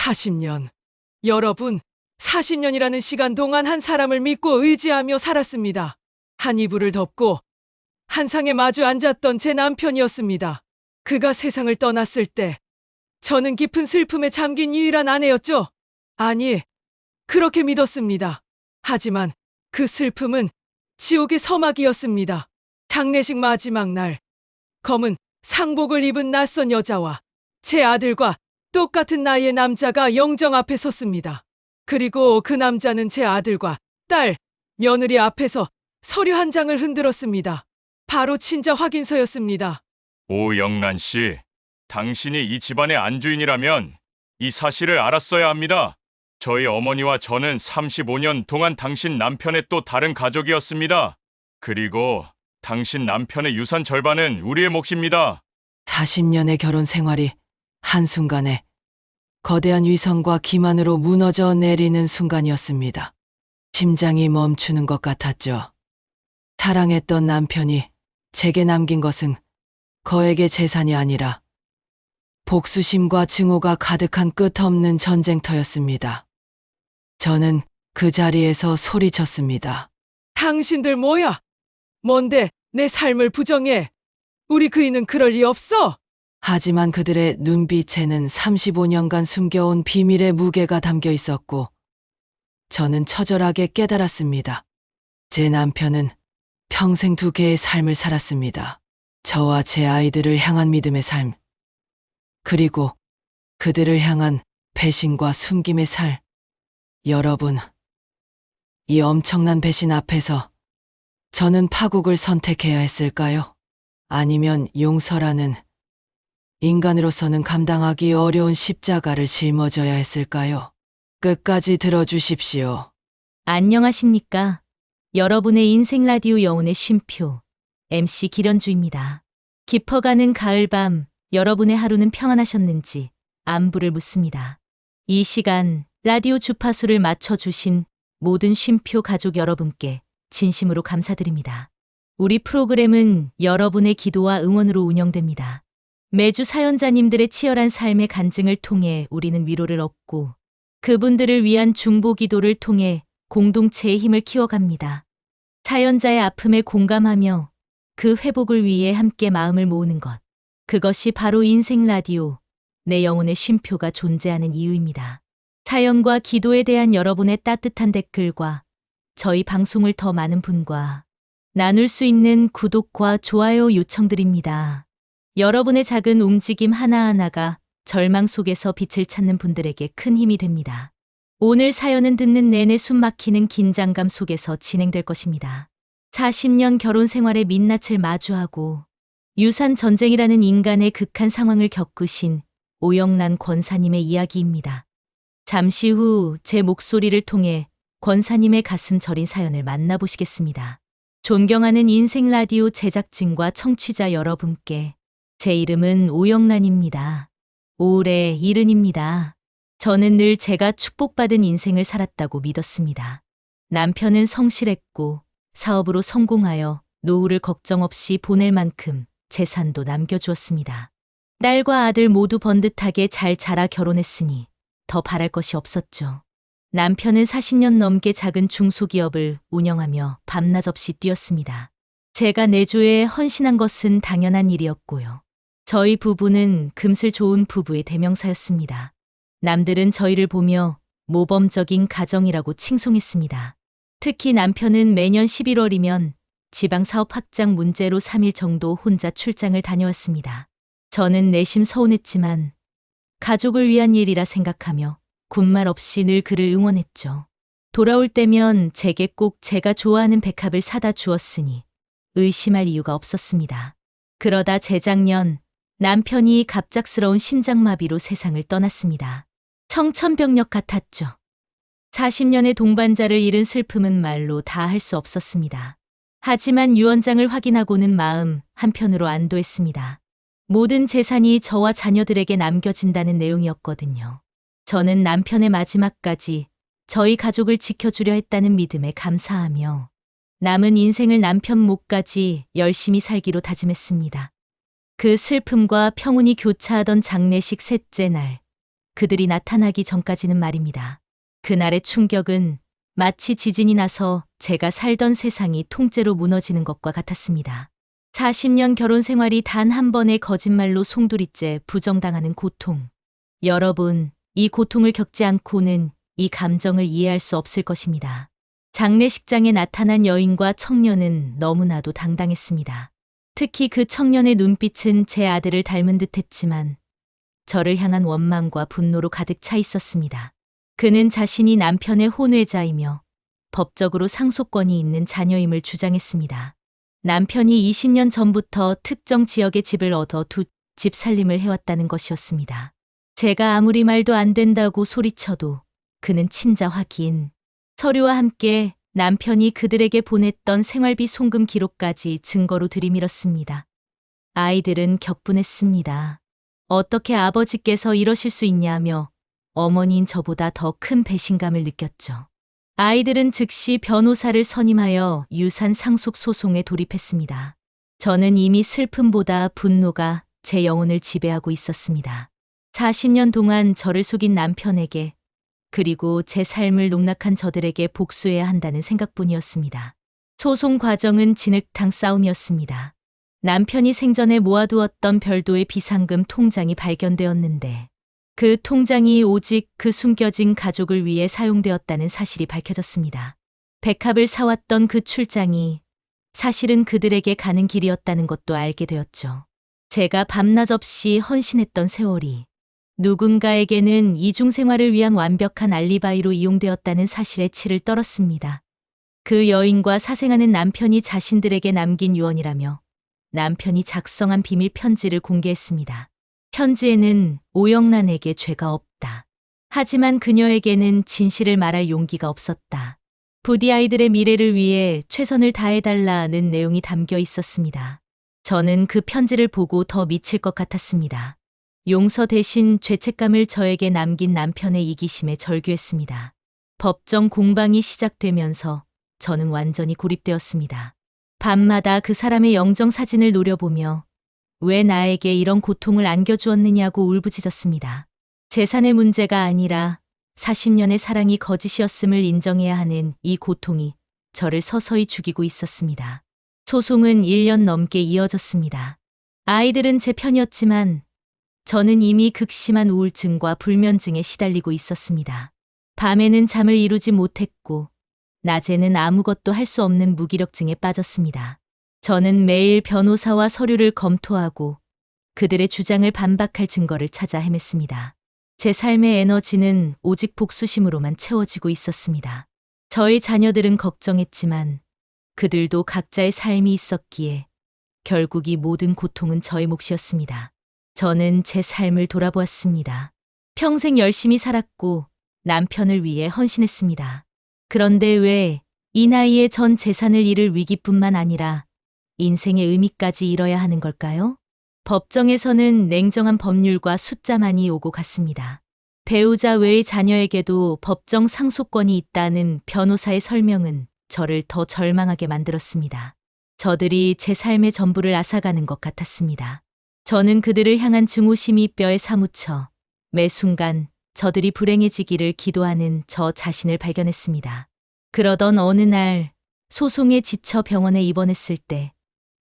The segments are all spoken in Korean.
40년. 여러분, 40년이라는 시간 동안 한 사람을 믿고 의지하며 살았습니다. 한 이불을 덮고 한 상에 마주 앉았던 제 남편이었습니다. 그가 세상을 떠났을 때 저는 깊은 슬픔에 잠긴 유일한 아내였죠. 아니, 그렇게 믿었습니다. 하지만 그 슬픔은 지옥의 서막이었습니다. 장례식 마지막 날, 검은 상복을 입은 낯선 여자와 제 아들과 똑같은 나이의 남자가 영정 앞에 섰습니다. 그리고 그 남자는 제 아들과 딸, 며느리 앞에서 서류 한 장을 흔들었습니다. 바로 친자 확인서였습니다. 오영란 씨, 당신이 이 집안의 안주인이라면 이 사실을 알았어야 합니다. 저희 어머니와 저는 35년 동안 당신 남편의 또 다른 가족이었습니다. 그리고 당신 남편의 유산 절반은 우리의 몫입니다. 40년의 결혼 생활이 한순간에 거대한 위선과 기만으로 무너져 내리는 순간이었습니다. 심장이 멈추는 것 같았죠. 사랑했던 남편이 제게 남긴 것은 거액의 재산이 아니라 복수심과 증오가 가득한 끝없는 전쟁터였습니다. 저는 그 자리에서 소리쳤습니다. 당신들 뭐야? 뭔데 내 삶을 부정해? 우리 그이는 그럴 리 없어! 하지만 그들의 눈빛에는 35년간 숨겨온 비밀의 무게가 담겨 있었고, 저는 처절하게 깨달았습니다. 제 남편은 평생 두 개의 삶을 살았습니다. 저와 제 아이들을 향한 믿음의 삶, 그리고 그들을 향한 배신과 숨김의 살. 여러분, 이 엄청난 배신 앞에서 저는 파국을 선택해야 했을까요? 아니면 용서라는 인간으로서는 감당하기 어려운 십자가를 짊어져야 했을까요? 끝까지 들어주십시오. 안녕하십니까? 여러분의 인생 라디오 영혼의 쉼표, MC 기련주입니다. 깊어가는 가을밤, 여러분의 하루는 평안하셨는지 안부를 묻습니다. 이 시간 라디오 주파수를 맞춰주신 모든 쉼표 가족 여러분께 진심으로 감사드립니다. 우리 프로그램은 여러분의 기도와 응원으로 운영됩니다. 매주 사연자님들의 치열한 삶의 간증을 통해 우리는 위로를 얻고 그분들을 위한 중보 기도를 통해 공동체의 힘을 키워갑니다. 사연자의 아픔에 공감하며 그 회복을 위해 함께 마음을 모으는 것. 그것이 바로 인생 라디오, 내 영혼의 쉼표가 존재하는 이유입니다. 사연과 기도에 대한 여러분의 따뜻한 댓글과 저희 방송을 더 많은 분과 나눌 수 있는 구독과 좋아요 요청드립니다. 여러분의 작은 움직임 하나하나가 절망 속에서 빛을 찾는 분들에게 큰 힘이 됩니다. 오늘 사연은 듣는 내내 숨 막히는 긴장감 속에서 진행될 것입니다. 40년 결혼 생활의 민낯을 마주하고 유산 전쟁이라는 인간의 극한 상황을 겪으신 오영란 권사님의 이야기입니다. 잠시 후 제 목소리를 통해 권사님의 가슴 저린 사연을 만나보시겠습니다. 존경하는 인생 라디오 제작진과 청취자 여러분께 제 이름은 오영란입니다. 올해 70입니다. 저는 늘 제가 축복받은 인생을 살았다고 믿었습니다. 남편은 성실했고 사업으로 성공하여 노후를 걱정 없이 보낼 만큼 재산도 남겨주었습니다. 딸과 아들 모두 번듯하게 잘 자라 결혼했으니 더 바랄 것이 없었죠. 남편은 40년 넘게 작은 중소기업을 운영하며 밤낮 없이 뛰었습니다. 제가 내조에 헌신한 것은 당연한 일이었고요. 저희 부부는 금슬 좋은 부부의 대명사였습니다. 남들은 저희를 보며 모범적인 가정이라고 칭송했습니다. 특히 남편은 매년 11월이면 지방사업 확장 문제로 3일 정도 혼자 출장을 다녀왔습니다. 저는 내심 서운했지만 가족을 위한 일이라 생각하며 군말 없이 늘 그를 응원했죠. 돌아올 때면 제게 꼭 제가 좋아하는 백합을 사다 주었으니 의심할 이유가 없었습니다. 그러다 재작년 남편이 갑작스러운 심장마비로 세상을 떠났습니다. 청천벽력 같았죠. 40년의 동반자를 잃은 슬픔은 말로 다 할 수 없었습니다. 하지만 유언장을 확인하고는 마음 한편으로 안도했습니다. 모든 재산이 저와 자녀들에게 남겨진다는 내용이었거든요. 저는 남편의 마지막까지 저희 가족을 지켜주려 했다는 믿음에 감사하며 남은 인생을 남편 몫까지 열심히 살기로 다짐했습니다. 그 슬픔과 평온이 교차하던 장례식 셋째 날, 그들이 나타나기 전까지는 말입니다. 그날의 충격은 마치 지진이 나서 제가 살던 세상이 통째로 무너지는 것과 같았습니다. 40년 결혼 생활이 단 한 번의 거짓말로 송두리째 부정당하는 고통. 여러분, 이 고통을 겪지 않고는 이 감정을 이해할 수 없을 것입니다. 장례식장에 나타난 여인과 청년은 너무나도 당당했습니다. 특히 그 청년의 눈빛은 제 아들을 닮은 듯 했지만 저를 향한 원망과 분노로 가득 차 있었습니다. 그는 자신이 남편의 혼외자이며 법적으로 상속권이 있는 자녀임을 주장했습니다. 남편이 20년 전부터 특정 지역의 집을 얻어 두 집 살림을 해왔다는 것이었습니다. 제가 아무리 말도 안 된다고 소리쳐도 그는 친자 확인, 서류와 함께 남편이 그들에게 보냈던 생활비 송금 기록까지 증거로 들이밀었습니다. 아이들은 격분했습니다. 어떻게 아버지께서 이러실 수 있냐며 어머니인 저보다 더 큰 배신감을 느꼈죠. 아이들은 즉시 변호사를 선임하여 유산 상속 소송에 돌입했습니다. 저는 이미 슬픔보다 분노가 제 영혼을 지배하고 있었습니다. 40년 동안 저를 속인 남편에게 그리고 제 삶을 농락한 저들에게 복수해야 한다는 생각뿐이었습니다. 소송 과정은 진흙탕 싸움이었습니다. 남편이 생전에 모아두었던 별도의 비상금 통장이 발견되었는데 그 통장이 오직 그 숨겨진 가족을 위해 사용되었다는 사실이 밝혀졌습니다. 백합을 사왔던 그 출장이 사실은 그들에게 가는 길이었다는 것도 알게 되었죠. 제가 밤낮 없이 헌신했던 세월이 누군가에게는 이중생활을 위한 완벽한 알리바이로 이용되었다는 사실에 치를 떨었습니다. 그 여인과 사생하는 남편이 자신들에게 남긴 유언이라며 남편이 작성한 비밀 편지를 공개했습니다. 편지에는 오영란에게 죄가 없다. 하지만 그녀에게는 진실을 말할 용기가 없었다. 부디 아이들의 미래를 위해 최선을 다해달라는 내용이 담겨 있었습니다. 저는 그 편지를 보고 더 미칠 것 같았습니다. 용서 대신 죄책감을 저에게 남긴 남편의 이기심에 절규했습니다. 법정 공방이 시작되면서 저는 완전히 고립되었습니다. 밤마다 그 사람의 영정 사진을 노려보며 왜 나에게 이런 고통을 안겨주었느냐고 울부짖었습니다. 재산의 문제가 아니라 40년의 사랑이 거짓이었음을 인정해야 하는 이 고통이 저를 서서히 죽이고 있었습니다. 소송은 1년 넘게 이어졌습니다. 아이들은 제 편이었지만 저는 이미 극심한 우울증과 불면증에 시달리고 있었습니다. 밤에는 잠을 이루지 못했고 낮에는 아무것도 할 수 없는 무기력증에 빠졌습니다. 저는 매일 변호사와 서류를 검토하고 그들의 주장을 반박할 증거를 찾아 헤맸습니다. 제 삶의 에너지는 오직 복수심으로만 채워지고 있었습니다. 저희 자녀들은 걱정했지만 그들도 각자의 삶이 있었기에 결국 이 모든 고통은 저의 몫이었습니다. 저는 제 삶을 돌아보았습니다. 평생 열심히 살았고 남편을 위해 헌신했습니다. 그런데 왜 이 나이에 전 재산을 잃을 위기뿐만 아니라 인생의 의미까지 잃어야 하는 걸까요? 법정에서는 냉정한 법률과 숫자만이 오고 갔습니다. 배우자 외의 자녀에게도 법정 상속권이 있다는 변호사의 설명은 저를 더 절망하게 만들었습니다. 저들이 제 삶의 전부를 앗아가는 것 같았습니다. 저는 그들을 향한 증오심이 뼈에 사무쳐 매 순간 저들이 불행해지기를 기도하는 저 자신을 발견했습니다. 그러던 어느 날 소송에 지쳐 병원에 입원했을 때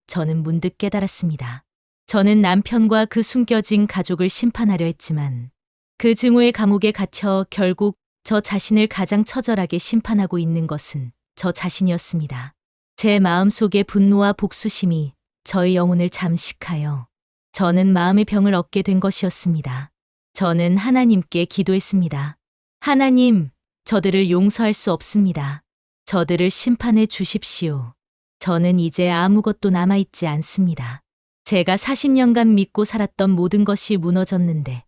저는 문득 깨달았습니다. 저는 남편과 그 숨겨진 가족을 심판하려 했지만 그 증오의 감옥에 갇혀 결국 저 자신을 가장 처절하게 심판하고 있는 것은 저 자신이었습니다. 제 마음속의 분노와 복수심이 저의 영혼을 잠식하여 저는 마음의 병을 얻게 된 것이었습니다. 저는 하나님께 기도했습니다. 하나님, 저들을 용서할 수 없습니다. 저들을 심판해 주십시오. 저는 이제 아무것도 남아있지 않습니다. 제가 40년간 믿고 살았던 모든 것이 무너졌는데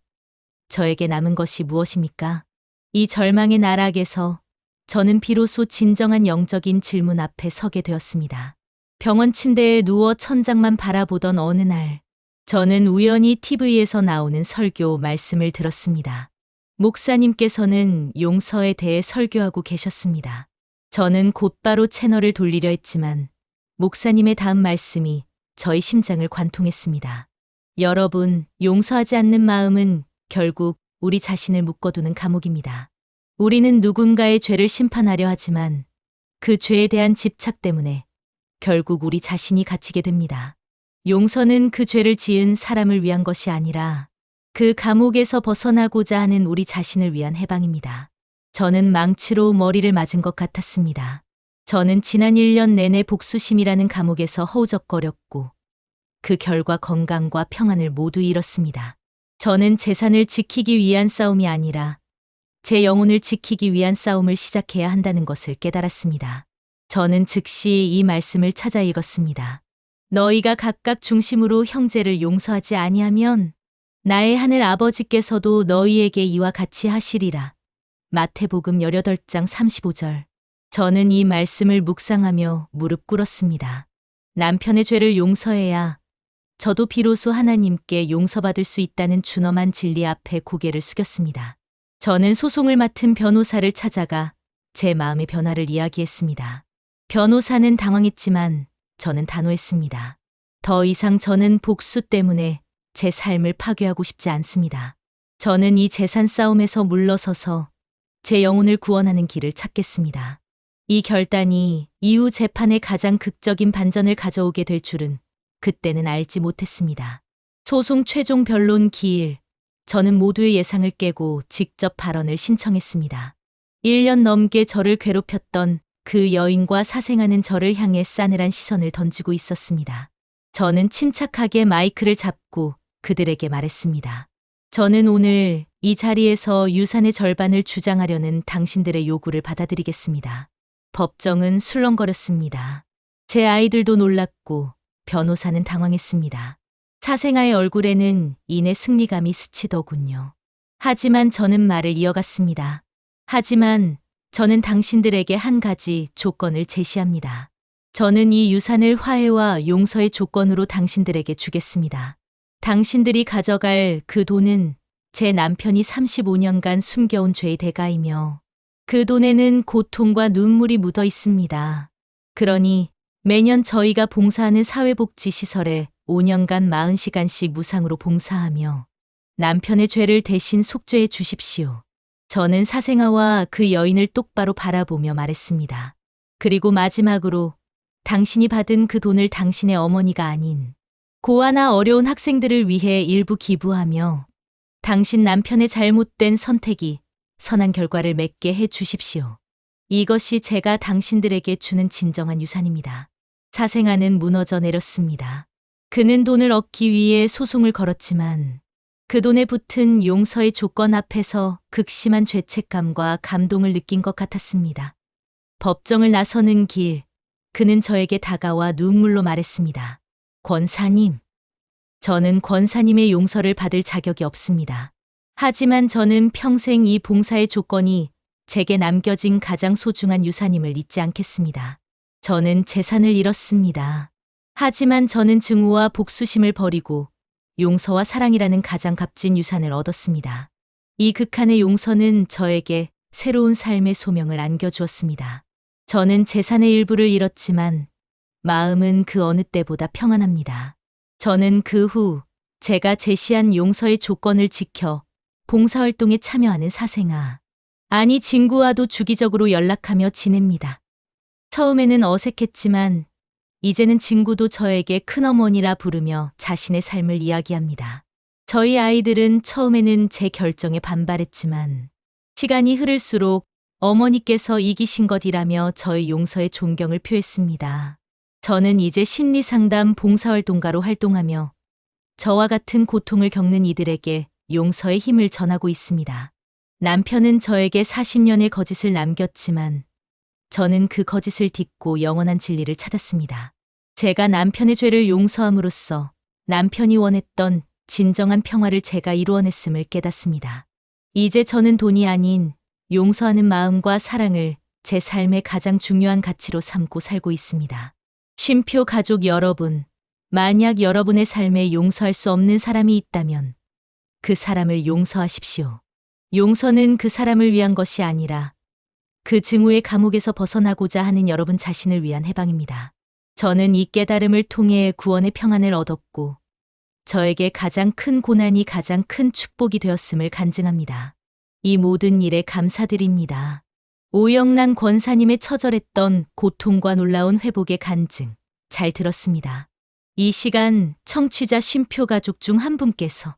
저에게 남은 것이 무엇입니까? 이 절망의 나락에서 저는 비로소 진정한 영적인 질문 앞에 서게 되었습니다. 병원 침대에 누워 천장만 바라보던 어느 날 저는 우연히 TV에서 나오는 설교 말씀을 들었습니다. 목사님께서는 용서에 대해 설교하고 계셨습니다. 저는 곧바로 채널을 돌리려 했지만 목사님의 다음 말씀이 저의 심장을 관통했습니다. 여러분, 용서하지 않는 마음은 결국 우리 자신을 묶어두는 감옥입니다. 우리는 누군가의 죄를 심판하려 하지만 그 죄에 대한 집착 때문에 결국 우리 자신이 갇히게 됩니다. 용서는 그 죄를 지은 사람을 위한 것이 아니라 그 감옥에서 벗어나고자 하는 우리 자신을 위한 해방입니다. 저는 망치로 머리를 맞은 것 같았습니다. 저는 지난 1년 내내 복수심이라는 감옥에서 허우적거렸고 그 결과 건강과 평안을 모두 잃었습니다. 저는 재산을 지키기 위한 싸움이 아니라 제 영혼을 지키기 위한 싸움을 시작해야 한다는 것을 깨달았습니다. 저는 즉시 이 말씀을 찾아 읽었습니다. 너희가 각각 중심으로 형제를 용서하지 아니하면 나의 하늘 아버지께서도 너희에게 이와 같이 하시리라. 마태복음 18장 35절. 저는 이 말씀을 묵상하며 무릎 꿇었습니다. 남편의 죄를 용서해야 저도 비로소 하나님께 용서받을 수 있다는 준엄한 진리 앞에 고개를 숙였습니다. 저는 소송을 맡은 변호사를 찾아가 제 마음의 변화를 이야기했습니다. 변호사는 당황했지만 저는 단호했습니다. 더 이상 저는 복수 때문에 제 삶을 파괴하고 싶지 않습니다. 저는 이 재산 싸움에서 물러서서 제 영혼을 구원하는 길을 찾겠습니다. 이 결단이 이후 재판에 가장 극적인 반전을 가져오게 될 줄은 그때는 알지 못했습니다. 소송 최종 변론 기일, 저는 모두의 예상을 깨고 직접 발언을 신청했습니다. 1년 넘게 저를 괴롭혔던 그 여인과 사생하는 저를 향해 싸늘한 시선을 던지고 있었습니다. 저는 침착하게 마이크를 잡고 그들에게 말했습니다. 저는 오늘 이 자리에서 유산의 절반을 주장하려는 당신들의 요구를 받아들이겠습니다. 법정은 술렁거렸습니다. 제 아이들도 놀랐고 변호사는 당황했습니다. 사생아의 얼굴에는 이내 승리감이 스치더군요. 하지만 저는 말을 이어갔습니다. 하지만 저는 당신들에게 한 가지 조건을 제시합니다. 저는 이 유산을 화해와 용서의 조건으로 당신들에게 주겠습니다. 당신들이 가져갈 그 돈은 제 남편이 35년간 숨겨온 죄의 대가이며 그 돈에는 고통과 눈물이 묻어 있습니다. 그러니 매년 저희가 봉사하는 사회복지시설에 5년간 40시간씩 무상으로 봉사하며 남편의 죄를 대신 속죄해 주십시오. 저는 사생아와 그 여인을 똑바로 바라보며 말했습니다. 그리고 마지막으로 당신이 받은 그 돈을 당신의 어머니가 아닌 고아나 어려운 학생들을 위해 일부 기부하며 당신 남편의 잘못된 선택이 선한 결과를 맺게 해 주십시오. 이것이 제가 당신들에게 주는 진정한 유산입니다. 사생아는 무너져 내렸습니다. 그는 돈을 얻기 위해 소송을 걸었지만 그 돈에 붙은 용서의 조건 앞에서 극심한 죄책감과 감동을 느낀 것 같았습니다. 법정을 나서는 길, 그는 저에게 다가와 눈물로 말했습니다. 권사님, 저는 권사님의 용서를 받을 자격이 없습니다. 하지만 저는 평생 이 봉사의 조건이 제게 남겨진 가장 소중한 유산임을 잊지 않겠습니다. 저는 재산을 잃었습니다. 하지만 저는 증오와 복수심을 버리고 용서와 사랑이라는 가장 값진 유산을 얻었습니다. 이 극한의 용서는 저에게 새로운 삶의 소명을 안겨주었습니다. 저는 재산의 일부를 잃었지만 마음은 그 어느 때보다 평안합니다. 저는 그 후 제가 제시한 용서의 조건을 지켜 봉사활동에 참여하는 사생아, 아니 친구와도 주기적으로 연락하며 지냅니다. 처음에는 어색했지만 이제는 친구도 저에게 큰어머니라 부르며 자신의 삶을 이야기합니다. 저희 아이들은 처음에는 제 결정에 반발했지만 시간이 흐를수록 어머니께서 이기신 것이라며 저의 용서에 존경을 표했습니다. 저는 이제 심리상담 봉사활동가로 활동하며 저와 같은 고통을 겪는 이들에게 용서의 힘을 전하고 있습니다. 남편은 저에게 40년의 거짓을 남겼지만 저는 그 거짓을 딛고 영원한 진리를 찾았습니다. 제가 남편의 죄를 용서함으로써 남편이 원했던 진정한 평화를 제가 이루어냈음을 깨닫습니다. 이제 저는 돈이 아닌 용서하는 마음과 사랑을 제 삶의 가장 중요한 가치로 삼고 살고 있습니다. 쉼표 가족 여러분, 만약 여러분의 삶에 용서할 수 없는 사람이 있다면 그 사람을 용서하십시오. 용서는 그 사람을 위한 것이 아니라 그 증오의 감옥에서 벗어나고자 하는 여러분 자신을 위한 해방입니다. 저는 이 깨달음을 통해 구원의 평안을 얻었고 저에게 가장 큰 고난이 가장 큰 축복이 되었음을 간증합니다. 이 모든 일에 감사드립니다. 오영란 권사님의 처절했던 고통과 놀라운 회복의 간증 잘 들었습니다. 이 시간 청취자 쉼표 가족 중 한 분께서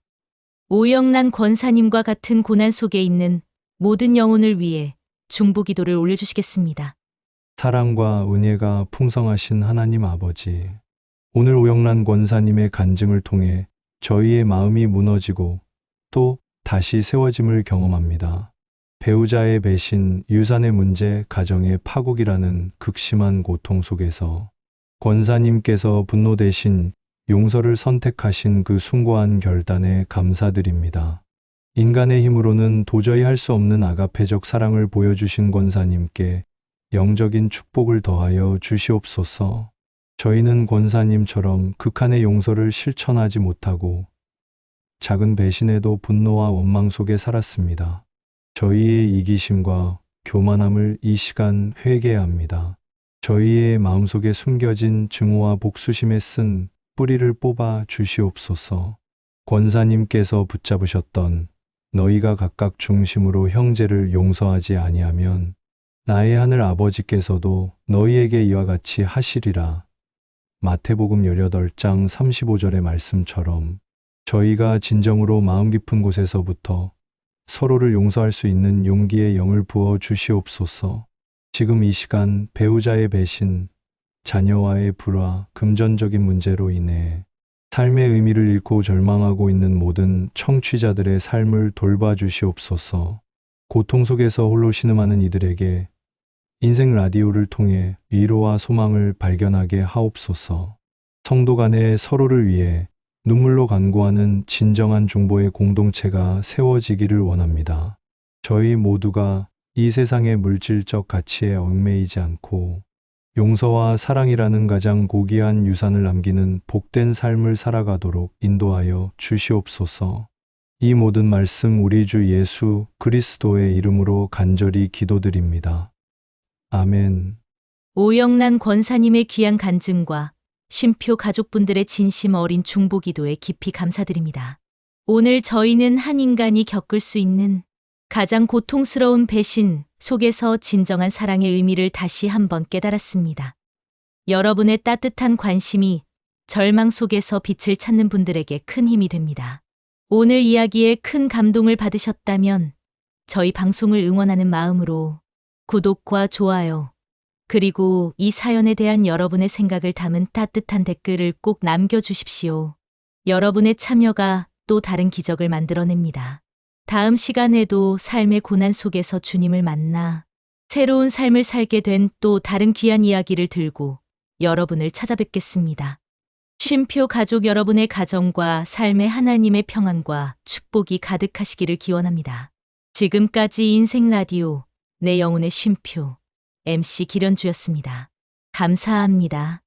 오영란 권사님과 같은 고난 속에 있는 모든 영혼을 위해 중보기도를 올려주시겠습니다. 사랑과 은혜가 풍성하신 하나님 아버지, 오늘 오영란 권사님의 간증을 통해 저희의 마음이 무너지고 또 다시 세워짐을 경험합니다. 배우자의 배신, 유산의 문제, 가정의 파국이라는 극심한 고통 속에서 권사님께서 분노 대신 용서를 선택하신 그 숭고한 결단에 감사드립니다. 인간의 힘으로는 도저히 할 수 없는 아가페적 사랑을 보여주신 권사님께 영적인 축복을 더하여 주시옵소서. 저희는 권사님처럼 극한의 용서를 실천하지 못하고 작은 배신에도 분노와 원망 속에 살았습니다. 저희의 이기심과 교만함을 이 시간 회개해야 합니다. 저희의 마음속에 숨겨진 증오와 복수심에 쓴 뿌리를 뽑아 주시옵소서. 권사님께서 붙잡으셨던 너희가 각각 중심으로 형제를 용서하지 아니하면 나의 하늘 아버지께서도 너희에게 이와 같이 하시리라. 마태복음 18장 35절의 말씀처럼 저희가 진정으로 마음 깊은 곳에서부터 서로를 용서할 수 있는 용기의 영을 부어 주시옵소서. 지금 이 시간 배우자의 배신, 자녀와의 불화, 금전적인 문제로 인해 삶의 의미를 잃고 절망하고 있는 모든 청취자들의 삶을 돌봐 주시옵소서. 고통 속에서 홀로 신음하는 이들에게 인생 라디오를 통해 위로와 소망을 발견하게 하옵소서. 성도 간에 서로를 위해 눈물로 간구하는 진정한 중보의 공동체가 세워지기를 원합니다. 저희 모두가 이 세상의 물질적 가치에 얽매이지 않고 용서와 사랑이라는 가장 고귀한 유산을 남기는 복된 삶을 살아가도록 인도하여 주시옵소서. 이 모든 말씀 우리 주 예수 그리스도의 이름으로 간절히 기도드립니다. 아멘. 오영란 권사님의 귀한 간증과 쉼표 가족분들의 진심 어린 중보기도에 깊이 감사드립니다. 오늘 저희는 한 인간이 겪을 수 있는 가장 고통스러운 배신 속에서 진정한 사랑의 의미를 다시 한번 깨달았습니다. 여러분의 따뜻한 관심이 절망 속에서 빛을 찾는 분들에게 큰 힘이 됩니다. 오늘 이야기에 큰 감동을 받으셨다면 저희 방송을 응원하는 마음으로 구독과 좋아요, 그리고 이 사연에 대한 여러분의 생각을 담은 따뜻한 댓글을 꼭 남겨주십시오. 여러분의 참여가 또 다른 기적을 만들어냅니다. 다음 시간에도 삶의 고난 속에서 주님을 만나 새로운 삶을 살게 된 또 다른 귀한 이야기를 들고 여러분을 찾아뵙겠습니다. 쉼표 가족 여러분의 가정과 삶의 하나님의 평안과 축복이 가득하시기를 기원합니다. 지금까지 인생 라디오 내 영혼의 쉼표 MC 기련주였습니다. 감사합니다.